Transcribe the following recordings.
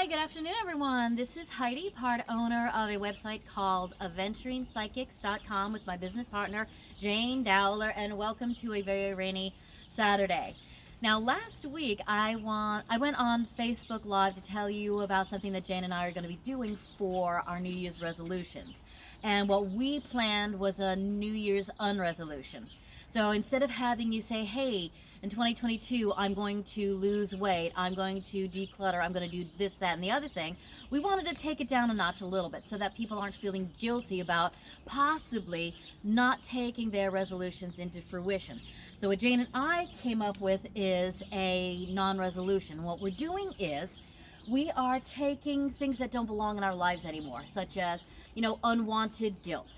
Hi, good afternoon, everyone. This is Heidi, part owner of a website called AventuringPsychics.com with my business partner, Jane Dowler, and welcome to a very rainy Saturday. Now, last week, I went on Facebook Live to tell you about something that Jane and I are going to be doing for our New Year's resolutions. And what we planned was a New Year's unresolution. So instead of having you say, hey, in 2022, I'm going to lose weight, I'm going to declutter, I'm going to do this, that, and the other thing, we wanted to take it down a notch a little bit so that people aren't feeling guilty about possibly not taking their resolutions into fruition. So what Jane and I came up with is a non-resolution. What we're doing is we are taking things that don't belong in our lives anymore, such as, unwanted guilt,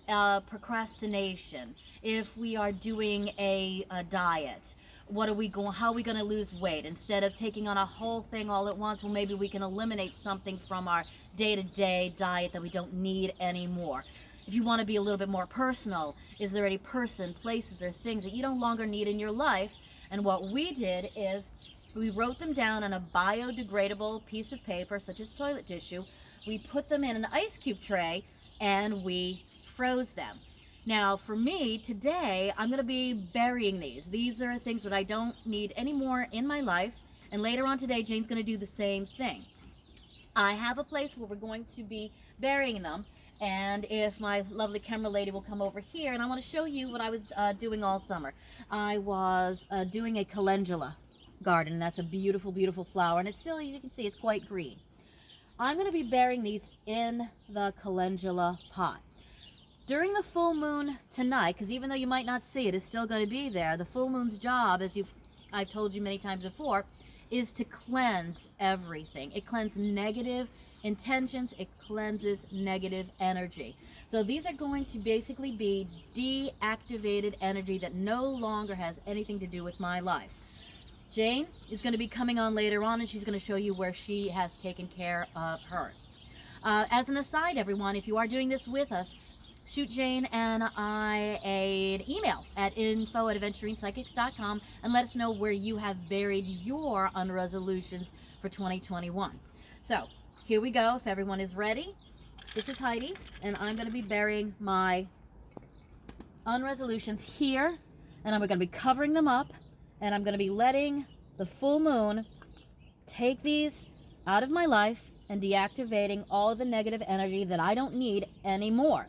procrastination. If we are doing a diet, how are we going to lose weight? Instead of taking on a whole thing all at once, well, maybe we can eliminate something from our day-to-day diet that we don't need anymore. If you want to be a little bit more personal, is there any person, places, or things that you no longer need in your life? And what we did is we wrote them down on a biodegradable piece of paper, such as toilet tissue. We put them in an ice cube tray and we froze them. Now, for me, today, I'm going to be burying these. These are things that I don't need anymore in my life. And later on today, Jane's going to do the same thing. I have a place where we're going to be burying them. And if my lovely camera lady will come over here, and I want to show you what I was doing all summer. I was doing a calendula garden, and that's a beautiful, beautiful flower. And it's still, as you can see, it's quite green. I'm going to be burying these in the calendula pot. During the full moon tonight, because even though you might not see it, it's still going to be there. The full moon's job, as I've told you many times before, is to cleanse everything. It cleanses negative intentions. It cleanses negative energy. So these are going to basically be deactivated energy that no longer has anything to do with my life. Jane is going to be coming on later on, and she's going to show you where she has taken care of hers. As an aside, everyone, if you are doing this with us, shoot Jane and I an email at info@aventuringpsychics.com and let us know where you have buried your unresolutions for 2021. So here we go. If everyone is ready, this is Heidi, and I'm going to be burying my unresolutions here, and I'm going to be covering them up, and I'm going to be letting the full moon take these out of my life and deactivating all of the negative energy that I don't need anymore.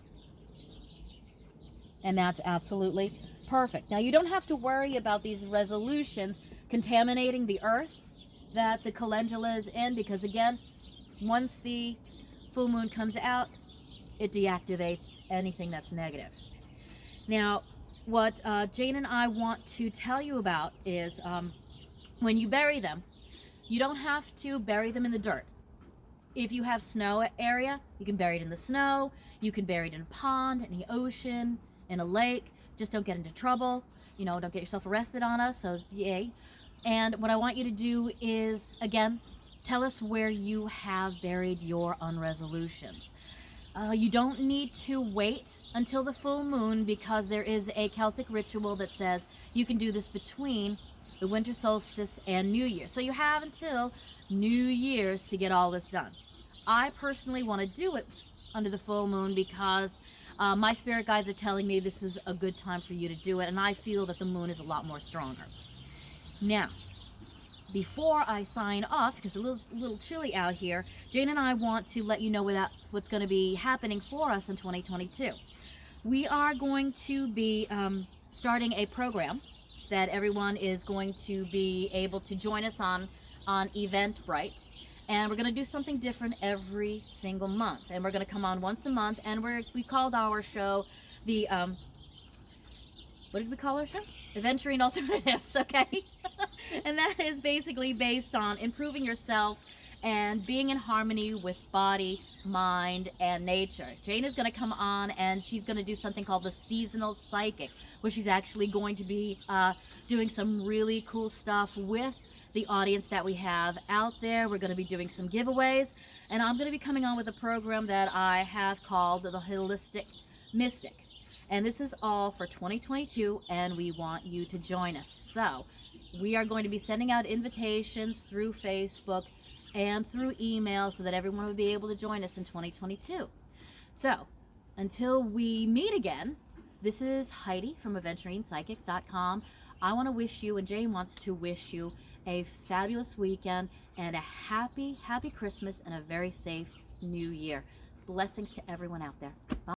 And that's absolutely perfect. Now, you don't have to worry about these resolutions contaminating the earth that the calendula is in, because again, once the full moon comes out, it deactivates anything that's negative. Now, what Jane and I want to tell you about is when you bury them, you don't have to bury them in the dirt. If you have snow area, you can bury it in the snow. You can bury it in a pond, in the ocean, in a lake. Just don't get into trouble. Don't get yourself arrested on us, so yay. And what I want you to do is, again, tell us where you have buried your unresolutions. You don't need to wait until the full moon, because there is a Celtic ritual that says you can do this between the winter solstice and New Year. So you have until New Year's to get all this done. I personally want to do it under the full moon because my spirit guides are telling me this is a good time for you to do it, and I feel that the moon is a lot more stronger. Now, before I sign off, because it's a little chilly out here, Jane and I want to let you know what's going to be happening for us in 2022. We are going to be starting a program that everyone is going to be able to join us on Eventbrite. And we're going to do something different every single month. And we're going to come on once a month. And we called our show the, what did we call our show? Adventuring Alternatives, okay? And that is basically based on improving yourself and being in harmony with body, mind, and nature. Jane is going to come on, and she's going to do something called the Seasonal Psychic, where she's actually going to be doing some really cool stuff with the audience that we have out there. We're going to be doing some giveaways, and I'm going to be coming on with a program that I have called the Holistic Mystic. And this is all for 2022, and we want you to join us. So we are going to be sending out invitations through Facebook and through email so that everyone would be able to join us in 2022. So, until we meet again, this is Heidi from AventuringPsychics.com. I want to wish you, and Jane wants to wish you, a fabulous weekend and a happy, happy Christmas and a very safe New Year. Blessings to everyone out there. Bye.